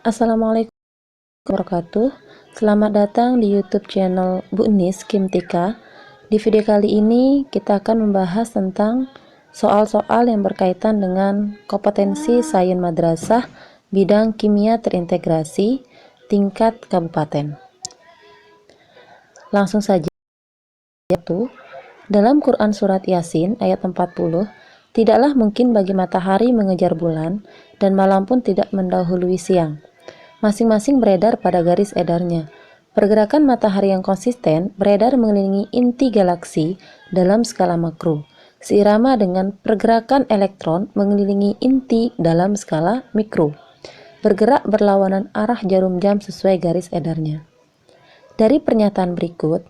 Assalamualaikum warahmatullahi wabarakatuh. Selamat datang di YouTube channel Bu Nis Kimtika. Di video kali ini kita akan membahas tentang soal-soal yang berkaitan dengan kompetensi sains madrasah bidang kimia terintegrasi tingkat kabupaten. Langsung saja, yaitu dalam Quran Surat Yasin ayat 40, tidaklah mungkin bagi matahari mengejar bulan dan malam pun tidak mendahului siang. Masing-masing beredar pada garis edarnya. Pergerakan matahari yang konsisten beredar mengelilingi inti galaksi dalam skala makro, seirama dengan pergerakan elektron mengelilingi inti dalam skala mikro, bergerak berlawanan arah jarum jam sesuai garis edarnya. Dari pernyataan berikut,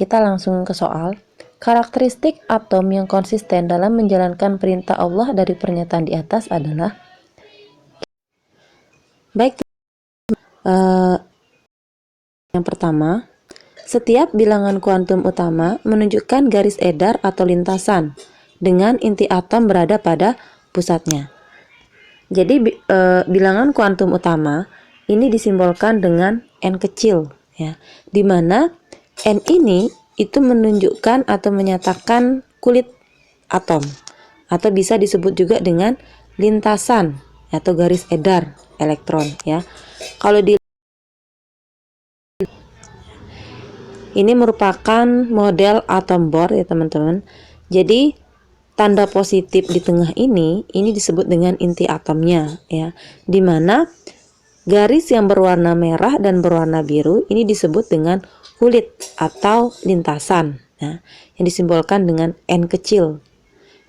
kita langsung ke soal. Karakteristik atom yang konsisten dalam menjalankan perintah Allah dari pernyataan di atas adalah baik. Yang pertama, setiap bilangan kuantum utama menunjukkan garis edar atau lintasan dengan inti atom berada pada pusatnya. Jadi bilangan kuantum utama ini disimbolkan dengan n kecil, ya, di mana n ini itu menunjukkan atau menyatakan kulit atom, atau bisa disebut juga dengan lintasan atau garis edar elektron, ya. Kalau ini merupakan model atom bor, ya teman-teman. Jadi tanda positif di tengah ini disebut dengan inti atomnya, ya. Dimana garis yang berwarna merah dan berwarna biru ini disebut dengan kulit atau lintasan, ya, yang disimbolkan dengan n kecil.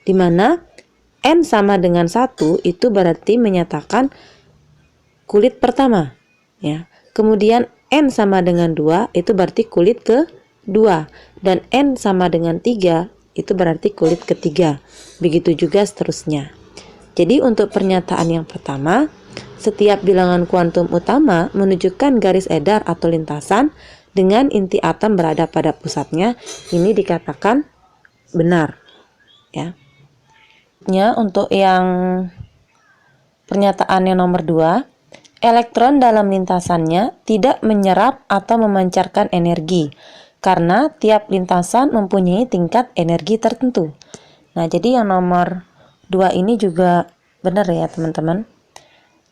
Dimana n sama dengan 1 itu berarti menyatakan kulit pertama, ya. Kemudian n sama dengan 2 itu berarti kulit kedua, dan n sama dengan 3 itu berarti kulit ketiga. Begitu juga seterusnya. Jadi untuk pernyataan yang pertama, setiap bilangan kuantum utama menunjukkan garis edar atau lintasan dengan inti atom berada pada pusatnya, ini dikatakan benar, ya. Untuk yang pernyataan yang nomor 2, elektron dalam lintasannya tidak menyerap atau memancarkan energi karena tiap lintasan mempunyai tingkat energi tertentu. Nah, jadi yang nomor 2 ini juga benar, ya teman-teman.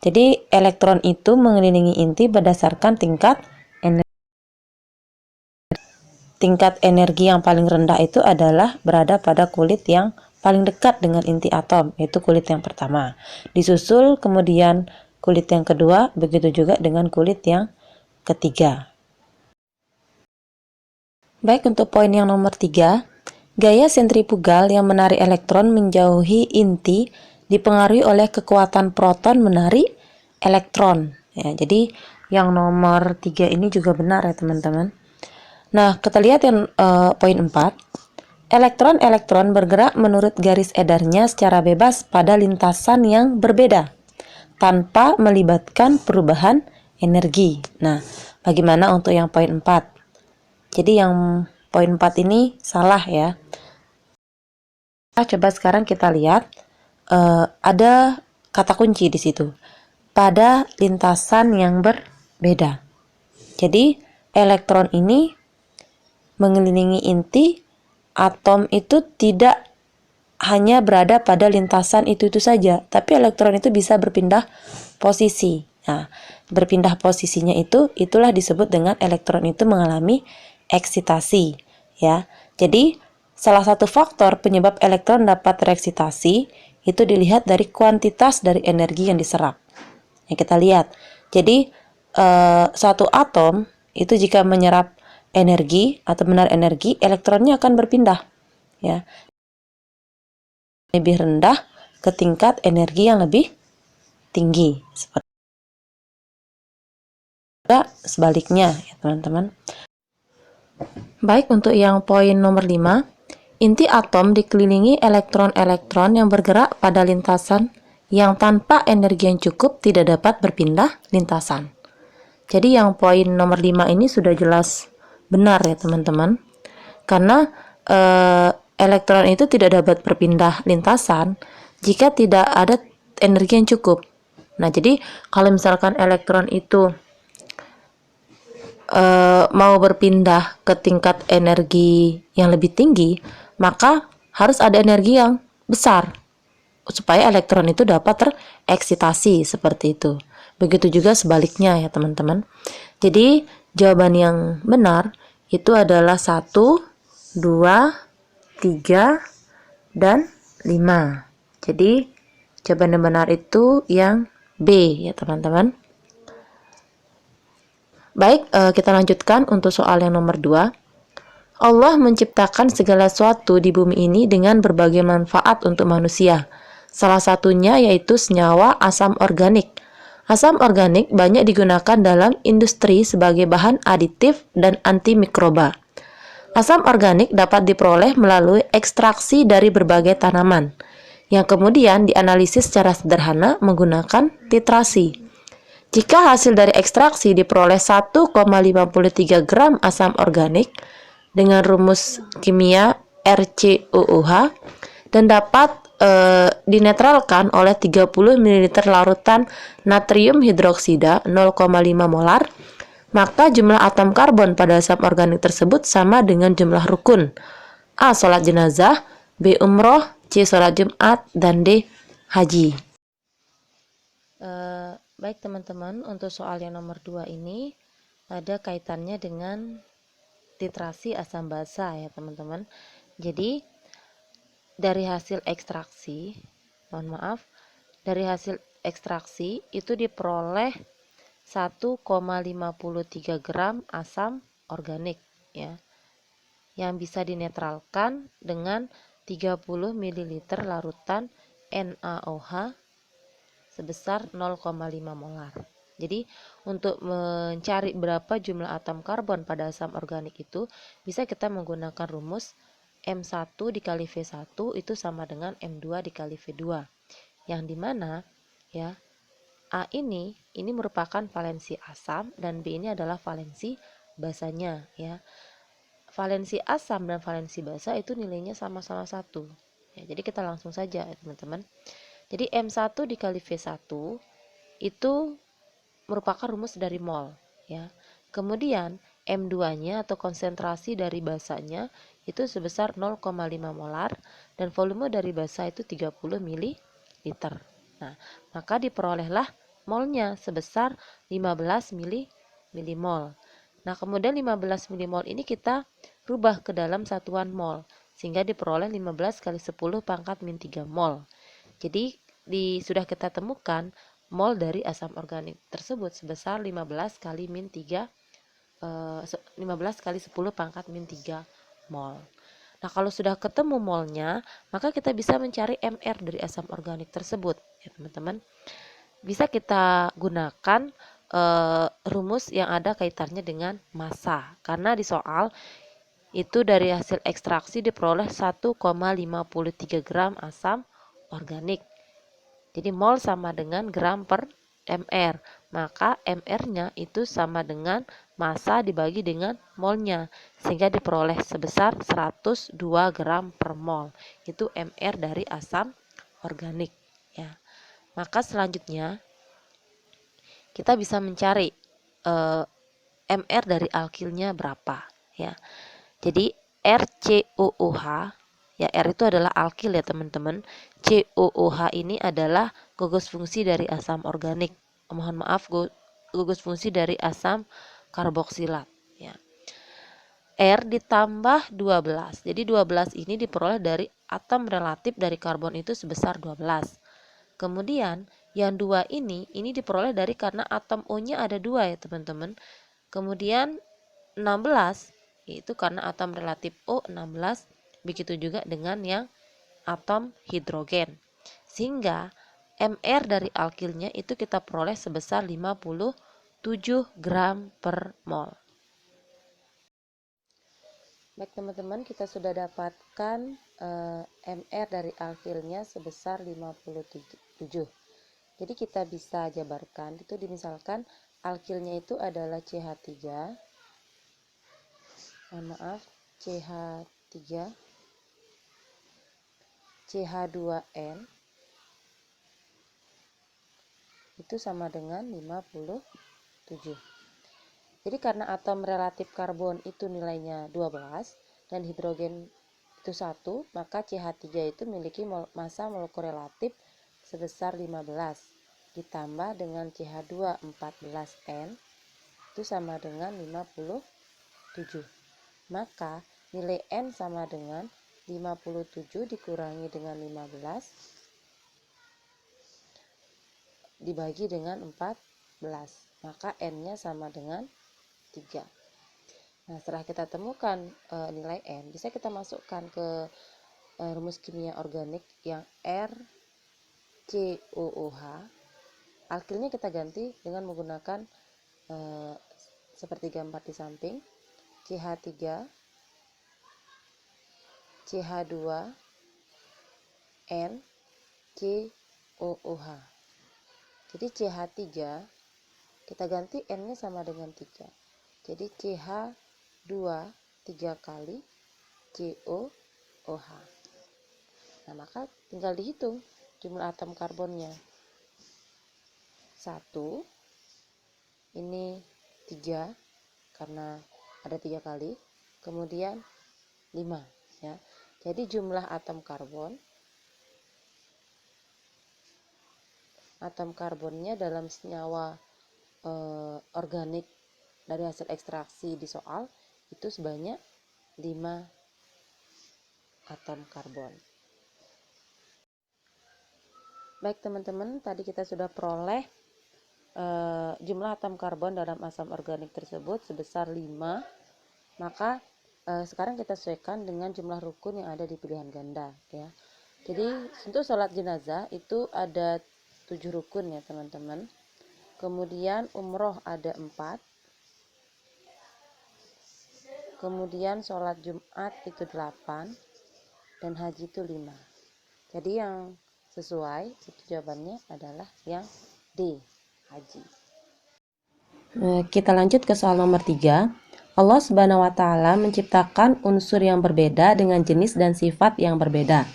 Jadi elektron itu mengelilingi inti berdasarkan tingkat energi yang paling rendah itu adalah berada pada kulit yang paling dekat dengan inti atom, yaitu kulit yang pertama. Disusul kemudian kulit yang kedua, begitu juga dengan kulit yang ketiga. Baik, untuk poin yang nomor 3, gaya sentrifugal yang menarik elektron menjauhi inti dipengaruhi oleh kekuatan proton menarik elektron. Ya, jadi yang nomor 3 ini juga benar, ya teman-teman. Nah, kita lihat yang poin 4. Elektron-elektron bergerak menurut garis edarnya secara bebas pada lintasan yang berbeda, tanpa melibatkan perubahan energi. Nah, bagaimana untuk yang poin 4? Jadi yang poin 4 ini salah, ya. Coba sekarang kita lihat, ada kata kunci di situ. Pada lintasan yang berbeda. Jadi elektron ini mengelilingi inti atom itu tidak hanya berada pada lintasan itu saja, tapi elektron itu bisa berpindah posisi. Nah, berpindah posisinya itulah disebut dengan elektron itu mengalami eksitasi, ya. Jadi salah satu faktor penyebab elektron dapat tereksitasi itu dilihat dari kuantitas dari energi yang diserap. Yang kita lihat. Jadi satu atom itu jika menyerap energi atau menarik energi, elektronnya akan berpindah, ya, lebih rendah ke tingkat energi yang lebih tinggi. Sebaliknya, ya teman-teman. Baik, untuk yang poin nomor 5, inti atom dikelilingi elektron-elektron yang bergerak pada lintasan yang tanpa energi yang cukup tidak dapat berpindah lintasan. Jadi yang poin nomor 5 ini sudah jelas benar, ya teman-teman. Karena elektron itu tidak dapat berpindah lintasan jika tidak ada energi yang cukup. Nah, jadi kalau misalkan elektron itu mau berpindah ke tingkat energi yang lebih tinggi, maka harus ada energi yang besar supaya elektron itu dapat tereksitasi seperti itu. Begitu juga sebaliknya ya teman-teman. Jadi jawaban yang benar itu adalah 1, 2, 3, dan 5. Jadi jawaban yang benar itu yang B ya teman-teman. Baik, kita lanjutkan untuk soal yang nomor 2. Allah menciptakan segala sesuatu di bumi ini dengan berbagai manfaat untuk manusia. Salah satunya yaitu senyawa asam organik. Asam organik banyak digunakan dalam industri sebagai bahan aditif dan antimikroba. Asam organik dapat diperoleh melalui ekstraksi dari berbagai tanaman, yang kemudian dianalisis secara sederhana menggunakan titrasi. Jika hasil dari ekstraksi diperoleh 1,53 gram asam organik dengan rumus kimia RCOOH dan dapat dinetralkan oleh 30 ml larutan natrium hidroksida 0,5 molar, maka jumlah atom karbon pada asam organik tersebut sama dengan jumlah rukun A. Sholat jenazah, B. Umroh, C. Sholat Jumat, dan D. Haji. Baik teman-teman, untuk soal yang nomor 2 ini ada kaitannya dengan titrasi asam basa ya teman-teman. Jadi dari hasil ekstraksi, dari hasil ekstraksi itu diperoleh 1,53 gram asam organik ya, yang bisa dinetralkan dengan 30 ml larutan NaOH sebesar 0,5 molar. Jadi untuk mencari berapa jumlah atom karbon pada asam organik itu bisa kita menggunakan rumus M1 dikali V1 itu sama dengan M2 dikali V2. Yang dimana ya A ini merupakan valensi asam dan B ini adalah valensi basanya ya. Valensi asam dan valensi basa itu nilainya sama-sama 1. Ya, jadi kita langsung saja teman-teman. Jadi M1 dikali V1 itu merupakan rumus dari mol ya. Kemudian M2-nya atau konsentrasi dari basanya itu sebesar 0,5 molar dan volume dari basa itu 30 ml. Nah, maka diperolehlah molnya sebesar 15 milimol. Nah, kemudian 15 milimol ini kita rubah ke dalam satuan mol sehingga diperoleh 15 kali 10 pangkat min 3 mol. Jadi sudah kita temukan mol dari asam organik tersebut sebesar 15 kali min 3 15 kali 10 pangkat min 3 mol. Nah, kalau sudah ketemu molnya, maka kita bisa mencari MR dari asam organik tersebut ya teman-teman. Bisa kita gunakan rumus yang ada kaitannya dengan massa, karena di soal itu dari hasil ekstraksi diperoleh 1,53 gram asam organik. Jadi mol sama dengan gram per mr, maka mr-nya itu sama dengan massa dibagi dengan molnya, sehingga diperoleh sebesar 102 gram per mol. Itu mr dari asam organik ya. Maka selanjutnya kita bisa mencari mr dari alkilnya berapa ya. Jadi RCOOH ya, R itu adalah alkil ya teman-teman. COOH ini adalah gugus fungsi dari asam organik. Mohon maaf, gugus fungsi dari asam karboksilat ya. R ditambah 12. Jadi 12 ini diperoleh dari atom relatif dari karbon itu sebesar 12. Kemudian yang 2 ini diperoleh dari karena atom O-nya ada 2 ya teman-teman. Kemudian 16 itu karena atom relatif O 16. Begitu juga dengan yang atom hidrogen. Sehingga MR dari alkilnya itu kita peroleh sebesar 57 gram per mol. Baik teman-teman, kita sudah dapatkan MR dari alkilnya sebesar 57. Jadi kita bisa jabarkan, itu misalkan alkilnya itu adalah CH3, CH3, CH2N, itu sama dengan 57. Jadi karena atom relatif karbon itu nilainya 12 dan hidrogen itu 1, maka CH3 itu memiliki massa molekul relatif sebesar 15 ditambah dengan CH2 14N itu sama dengan 57. Maka nilai N sama dengan 57 dikurangi dengan 15 dibagi dengan 14. Maka N-nya sama dengan 3. Nah, setelah kita temukan nilai N, bisa kita masukkan ke rumus kimia organik yang RCOOH. Alkilnya kita ganti dengan menggunakan seperti gambar di samping, CH3, CH2, N, COOH. Jadi CH3 kita ganti N-nya sama dengan 3. Jadi CH2 3 kali COOH. Nah, maka tinggal dihitung jumlah atom karbonnya. 1, ini 3 karena ada 3 kali, kemudian 5 ya. Jadi jumlah atom karbonnya dalam senyawa organik dari hasil ekstraksi di soal itu sebanyak 5 atom karbon. Baik teman-teman, tadi kita sudah peroleh jumlah atom karbon dalam asam organik tersebut sebesar 5. Maka sekarang kita sesuaikan dengan jumlah rukun yang ada di pilihan ganda ya. Jadi untuk sholat jenazah itu ada 7 rukun ya teman-teman. Kemudian umroh ada 4. Kemudian sholat Jumat itu 8 dan haji itu 5. Jadi yang sesuai itu jawabannya adalah yang D, haji. Kita lanjut ke soal nomor 3. Allah Subhanahu wa Ta'ala menciptakan unsur yang berbeda dengan jenis dan sifat yang berbeda,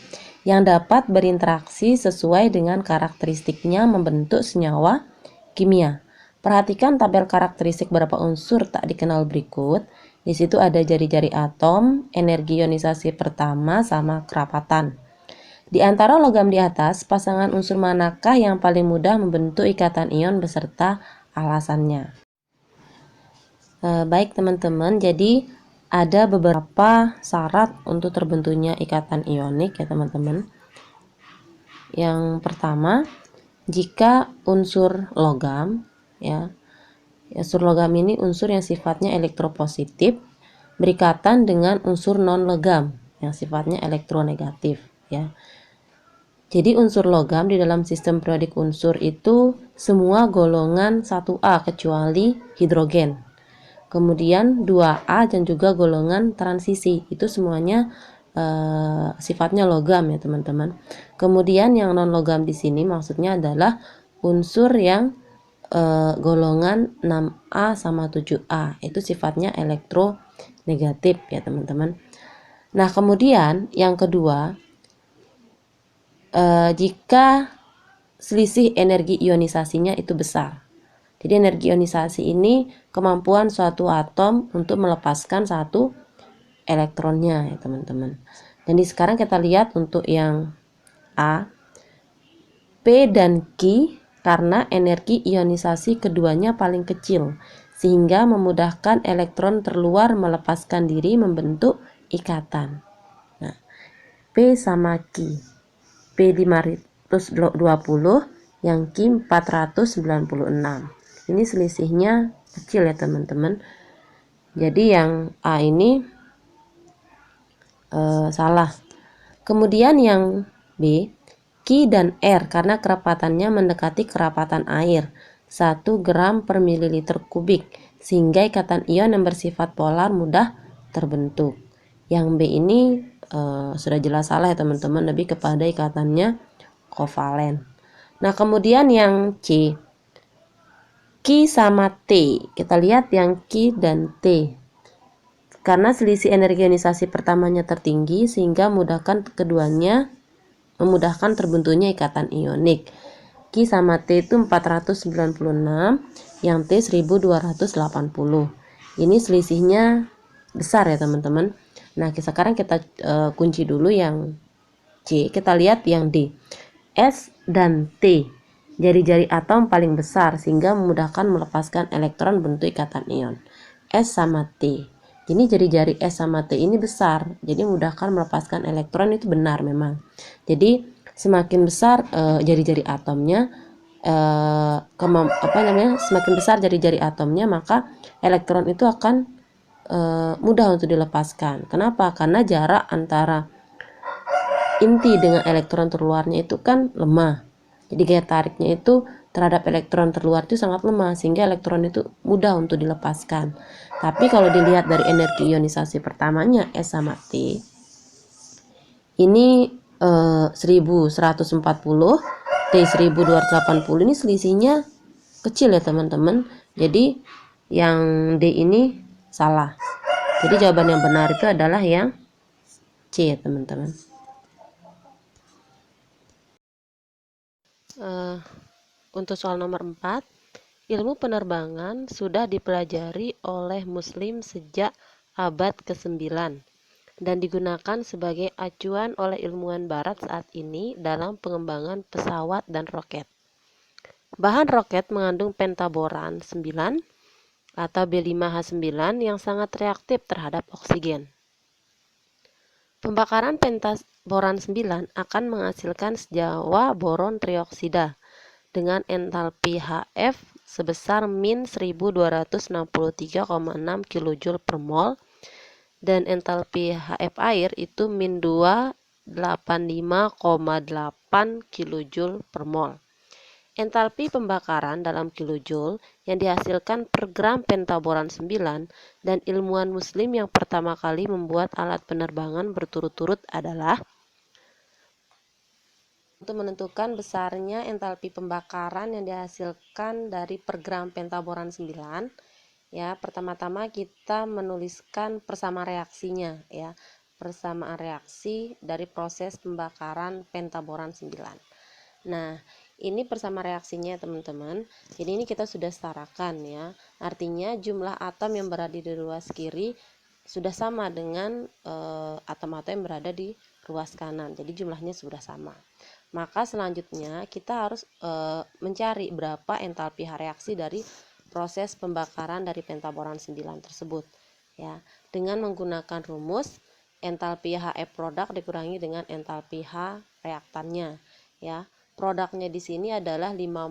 yang dapat berinteraksi sesuai dengan karakteristiknya membentuk senyawa kimia. Perhatikan tabel karakteristik beberapa unsur tak dikenal berikut. Di situ ada jari-jari atom, energi ionisasi pertama, sama kerapatan. Di antara logam di atas, pasangan unsur manakah yang paling mudah membentuk ikatan ion beserta alasannya? Baik teman-teman, jadi ada beberapa syarat untuk terbentuknya ikatan ionik ya teman-teman. Yang pertama, jika unsur logam ya, unsur logam ini unsur yang sifatnya elektropositif berikatan dengan unsur non logam yang sifatnya elektronegatif ya. Jadi unsur logam di dalam sistem periodik unsur itu semua golongan 1A kecuali hidrogen. Kemudian 2A dan juga golongan transisi itu semuanya sifatnya logam ya teman-teman. Kemudian yang non logam di sini maksudnya adalah unsur yang golongan 6A sama 7A itu sifatnya elektronegatif ya teman-teman. Nah kemudian yang kedua, jika selisih energi ionisasinya itu besar. Jadi energi ionisasi ini kemampuan suatu atom untuk melepaskan satu elektronnya ya teman-teman. Jadi sekarang kita lihat untuk yang A, P dan Q karena energi ionisasi keduanya paling kecil sehingga memudahkan elektron terluar melepaskan diri membentuk ikatan. Nah, P sama Q. P 520 yang Q 496. Ini selisihnya kecil ya teman-teman. Jadi yang A ini salah. Kemudian yang B, Q dan R karena kerapatannya mendekati kerapatan air 1 gram per mililiter kubik sehingga ikatan ion yang bersifat polar mudah terbentuk. Yang B ini sudah jelas salah ya teman-teman, lebih kepada ikatannya kovalen. Nah kemudian yang C, Q sama T. Kita lihat yang Q dan T. Karena selisih energi ionisasi pertamanya tertinggi sehingga memudahkan keduanya memudahkan terbentuknya ikatan ionik. Q sama T itu 496, yang T 1280. Ini selisihnya besar ya teman-teman. Nah, sekarang kita kunci dulu yang C. Kita lihat yang D. S dan T, jari-jari atom paling besar sehingga memudahkan melepaskan elektron bentuk ikatan ion. S sama T. Ini jari-jari S sama T ini besar, jadi memudahkan melepaskan elektron, itu benar memang. Jadi semakin besar jari-jari atomnya, semakin besar jari-jari atomnya, maka elektron itu akan mudah untuk dilepaskan. Kenapa? Karena jarak antara inti dengan elektron terluarnya itu kan lemah. Jadi gaya tariknya itu terhadap elektron terluar itu sangat lemah, sehingga elektron itu mudah untuk dilepaskan. Tapi kalau dilihat dari energi ionisasi pertamanya S sama T, ini 1140, T 1280, ini selisihnya kecil ya teman-teman. Jadi yang D ini salah. Jadi jawaban yang benar itu adalah yang C ya teman-teman. Untuk soal nomor 4, ilmu penerbangan sudah dipelajari oleh Muslim sejak abad ke-9 dan digunakan sebagai acuan oleh ilmuwan barat saat ini dalam pengembangan pesawat dan roket. Bahan roket mengandung pentaboran 9 atau B5H9 yang sangat reaktif terhadap oksigen. Pembakaran pentaboran 9 akan menghasilkan senyawa boron trioksida dengan entalpi HF sebesar min 1263,6 kJ per mol dan entalpi HF air itu min 285,8 kJ per mol. Entalpi pembakaran dalam kilojoule yang dihasilkan per gram pentaboran 9 dan ilmuwan muslim yang pertama kali membuat alat penerbangan berturut-turut adalah untuk menentukan besarnya entalpi pembakaran yang dihasilkan dari per gram pentaboran 9, ya, pertama-tama kita menuliskan persamaan reaksinya, ya. Persamaan reaksi dari proses pembakaran pentaboran 9. Nah, ini persamaan reaksinya teman-teman. Jadi ini kita sudah setarakan ya. Artinya jumlah atom yang berada di ruas kiri sudah sama dengan atom-atom yang berada di ruas kanan. Jadi jumlahnya sudah sama. Maka selanjutnya kita harus mencari berapa entalpi reaksi dari proses pembakaran dari pentaboran 9 tersebut, ya. Dengan menggunakan rumus entalpi HF produk dikurangi dengan entalpi H reaktannya, ya. Produknya di sini adalah 5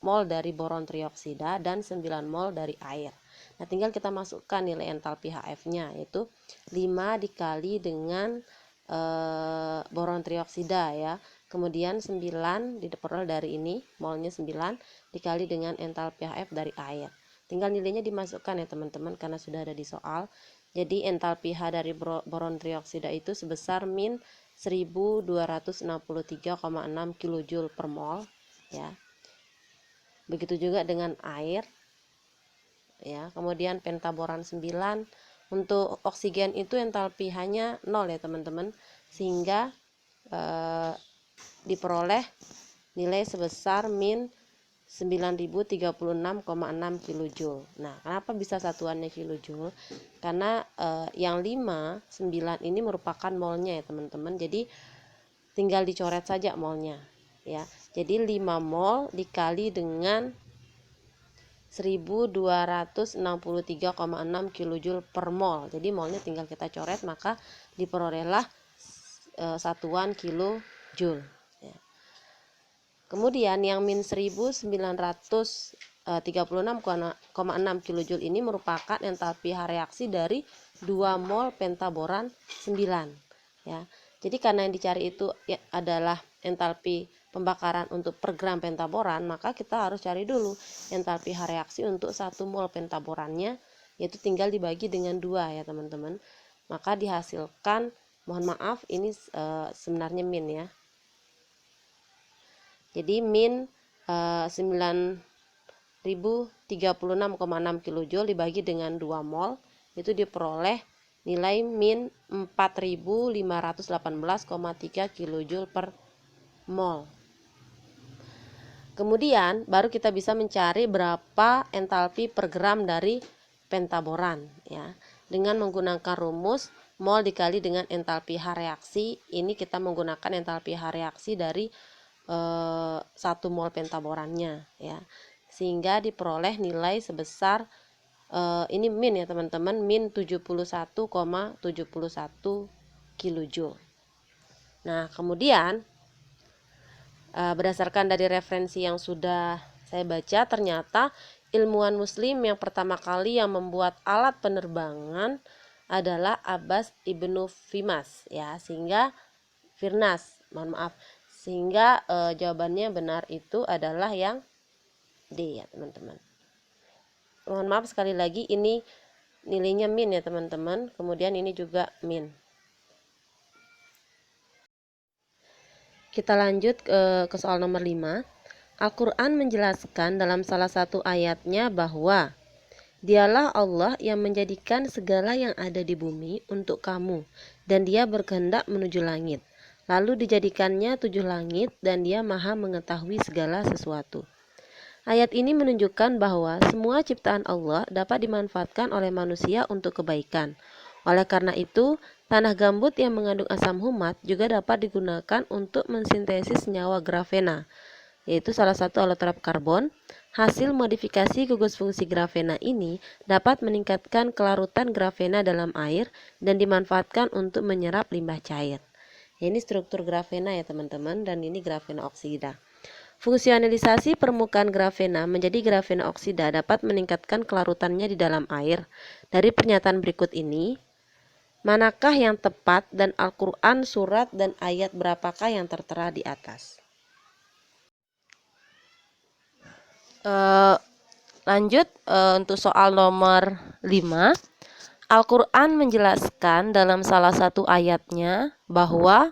mol dari boron trioksida dan 9 mol dari air. Nah, tinggal kita masukkan nilai entalpi HF-nya, yaitu 5 dikali dengan boron trioksida, ya. Kemudian 9 diperoleh dari ini, molnya 9 dikali dengan entalpi HF dari air. Tinggal nilainya dimasukkan ya teman-teman, karena sudah ada di soal. Jadi entalpi H dari boron trioksida itu sebesar min 1263,6 kJ per mol, ya. Begitu juga dengan air, ya. Kemudian pentaboran 9, untuk oksigen itu entalpi H-nya 0 ya teman-teman, sehingga diperoleh nilai sebesar min 9036,6 kJ. Nah, kenapa bisa satuannya kilojoule? Karena yang 5, 9 ini merupakan molnya ya teman-teman. Jadi tinggal dicoret saja molnya, ya. Jadi 5 mol dikali dengan 1263,6 kJ per mol. Jadi molnya tinggal kita coret, maka diperolehlah satuan kilojoule. Ya. Kemudian yang min 1936,6 kJ ini merupakan entalpi reaksi dari 2 mol pentaboran 9, ya. Jadi karena yang dicari itu adalah entalpi pembakaran untuk per gram pentaboran, maka kita harus cari dulu entalpi reaksi untuk 1 mol pentaborannya, yaitu tinggal dibagi dengan 2 ya teman-teman. Maka dihasilkan, mohon maaf ini sebenarnya min ya. Jadi min 9036,6 kJ dibagi dengan 2 mol, itu diperoleh nilai min 4518,3 kJ per mol. Kemudian baru kita bisa mencari berapa entalpi per gram dari pentaboran ya. Dengan menggunakan rumus mol dikali dengan entalpi H reaksi. Ini kita menggunakan entalpi H reaksi dari 1 mol pentaborannya ya. Sehingga diperoleh nilai sebesar ini min ya teman-teman, min 71,71 kilojoule. Nah, kemudian berdasarkan dari referensi yang sudah saya baca, ternyata ilmuwan muslim yang pertama kali yang membuat alat penerbangan adalah Abbas ibnu Fimas ya, sehingga Firnas, mohon maaf, sehingga jawabannya benar itu adalah yang D ya teman-teman. Mohon maaf sekali lagi, ini nilainya min ya teman-teman, kemudian ini juga min. Kita lanjut ke soal nomor 5. Al-Quran menjelaskan dalam salah satu ayatnya bahwa Dialah Allah yang menjadikan segala yang ada di bumi untuk kamu, dan Dia berkehendak menuju langit. Lalu dijadikannya 7 langit, dan Dia maha mengetahui segala sesuatu. Ayat ini menunjukkan bahwa semua ciptaan Allah dapat dimanfaatkan oleh manusia untuk kebaikan. Oleh karena itu, tanah gambut yang mengandung asam humat juga dapat digunakan untuk mensintesis senyawa grafena, yaitu salah satu allotrop karbon. Hasil modifikasi gugus fungsi grafena ini dapat meningkatkan kelarutan grafena dalam air dan dimanfaatkan untuk menyerap limbah cair. Ini struktur grafena ya teman-teman, dan ini grafena oksida. Fungsionalisasi permukaan grafena menjadi grafena oksida dapat meningkatkan kelarutannya di dalam air. Dari pernyataan berikut ini, manakah yang tepat dan Al-Quran surat dan ayat berapakah yang tertera di atas? Lanjut untuk soal nomor 5. Al-Quran menjelaskan dalam salah satu ayatnya bahwa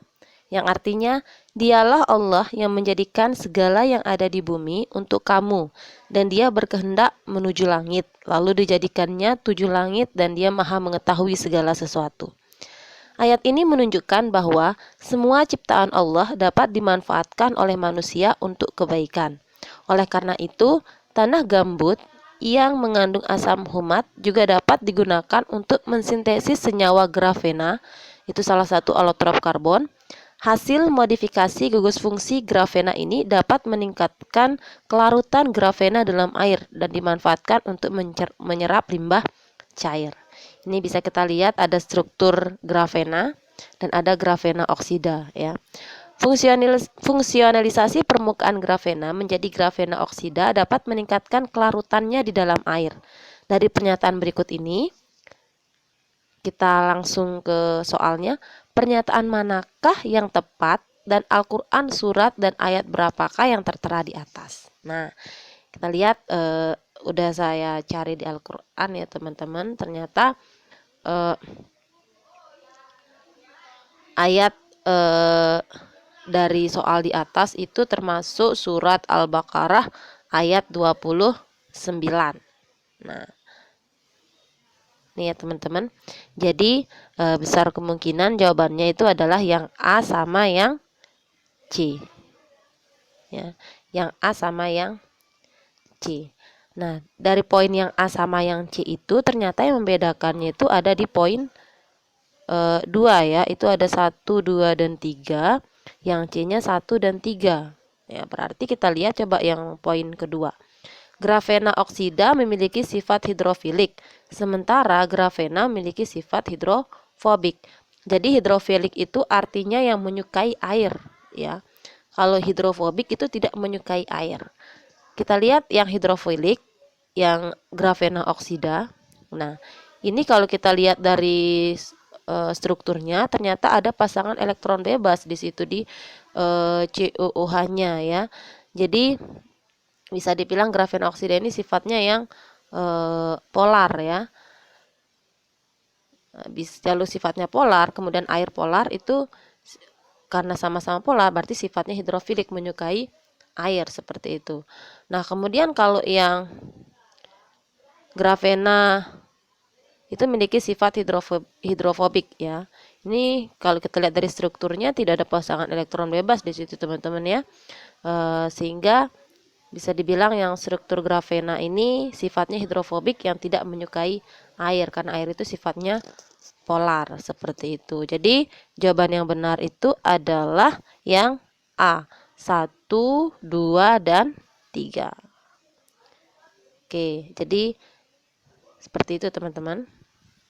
yang artinya Dialah Allah yang menjadikan segala yang ada di bumi untuk kamu, dan Dia berkehendak menuju langit, lalu dijadikannya 7 langit, dan Dia maha mengetahui segala sesuatu. Ayat ini menunjukkan bahwa semua ciptaan Allah dapat dimanfaatkan oleh manusia untuk kebaikan. Oleh karena itu, tanah gambut yang mengandung asam humat juga dapat digunakan untuk mensintesis senyawa grafena, itu salah satu allotrop karbon. Hasil modifikasi gugus fungsi grafena ini dapat meningkatkan kelarutan grafena dalam air dan dimanfaatkan untuk menyerap limbah cair. Ini bisa kita lihat ada struktur grafena dan ada grafena oksida ya. Fungsionalisasi permukaan grafena menjadi grafena oksida dapat meningkatkan kelarutannya di dalam air. Dari pernyataan berikut ini, kita langsung ke soalnya. Pernyataan manakah yang tepat dan Al-Quran surat dan ayat berapakah yang tertera di atas? Nah, kita lihat udah saya cari di Al-Quran ya teman-teman. Ternyata ayat dari soal di atas itu termasuk surat Al-Baqarah ayat 29. Nah, nih ya teman-teman. Jadi besar kemungkinan jawabannya itu adalah yang A sama yang C. Ya, yang A sama yang C. Nah, dari poin yang A sama yang C itu ternyata yang membedakannya itu ada di poin 2 ya. Itu ada 1, 2, dan 3. Yang C-nya 1 dan 3. Ya, berarti kita lihat coba yang poin kedua. Grafena oksida memiliki sifat hidrofilik, sementara grafena memiliki sifat hidrofobik. Jadi hidrofilik itu artinya yang menyukai air, ya. Kalau hidrofobik itu tidak menyukai air. Kita lihat yang hidrofilik, yang grafena oksida. Nah, ini kalau kita lihat dari strukturnya, ternyata ada pasangan elektron bebas di situ di COOH-nya ya. Jadi bisa dibilang grafena oksida ini sifatnya yang polar ya. Lalu sifatnya polar, kemudian air polar itu karena sama-sama polar berarti sifatnya hidrofilik, menyukai air seperti itu. Nah, kemudian kalau yang grafena itu memiliki sifat hidrofobik ya. Ini kalau kita lihat dari strukturnya tidak ada pasangan elektron bebas di situ teman-teman ya. Sehingga Bisa dibilang yang struktur grafena ini sifatnya hidrofobik yang tidak menyukai air, karena air itu sifatnya polar seperti itu. Jadi jawaban yang benar itu adalah yang A, 1, 2, dan 3. Oke, jadi seperti itu teman-teman.